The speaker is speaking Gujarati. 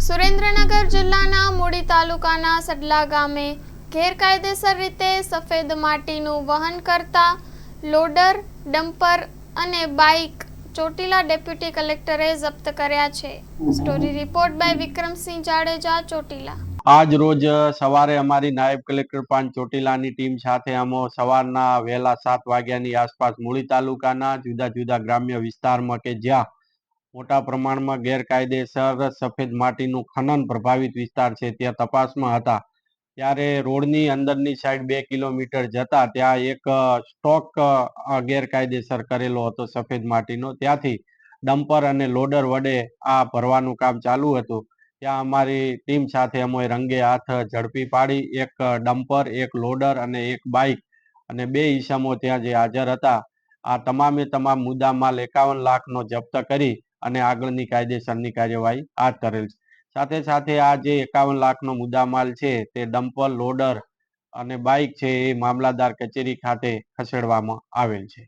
સુરેન્દ્રનગર જિલ્લાના મૂળી તાલુકાના સડલા ગામે ગેરકાયદેસર રીતે સફેદ માટીનું વહન કરતા લોડર, ડમ્પર અને બાઇક ચોટીલા ડેપ્યુટી કલેક્ટરે જપ્ત કર્યા છે. Story report by Vikramsinh Jadeja, Chotila. આજ રોજ સવારે અમારી નાયબ કલેક્ટર પાંચ ચોટીલાની ટીમ સાથે અમે સવારના વહેલા 7 વાગ્યાની આસપાસ મૂળી તાલુકાના જુદા જુદા ગ્રામ્ય વિસ્તારમાં કે જ્યાં મોટા પ્રમાણમાં ગેરકાયદેસર સફેદ માટીનું ખનન પ્રભાવિત વિસ્તાર છે ત્યાં તપાસમાં હતા. ત્યારે રોડની અંદરની સાઈડ 2 કિલોમીટર જતા ત્યાં એક સ્ટોક ગેરકાયદેસર કરેલો હતો સફેદ માટીનો. ત્યાંથી ડમ્પર અને લોડર વડે આ ભરવાનું કામ ચાલુ હતું. ત્યાં અમારી ટીમ સાથે અમે રંગે હાથ ઝડપી પાડી એક ડમ્પર, એક લોડર અને એક બાઇક અને 2 ઈસમો ત્યાં જે હાજર હતા. આ તમામે તમામ મુદ્દામાલ 51 લાખનો જપ્ત કરી અને આગળની કાયદેસરની કાર્યવાહી હાથ ધરેલ છે. સાથે સાથે આ જે 51 લાખનો મુદ્દામાલ છે તે ડમ્પર, લોડર અને બાઇક છે એ મામલાદાર કચેરી ખાતે ખસેડવામાં આવેલ છે.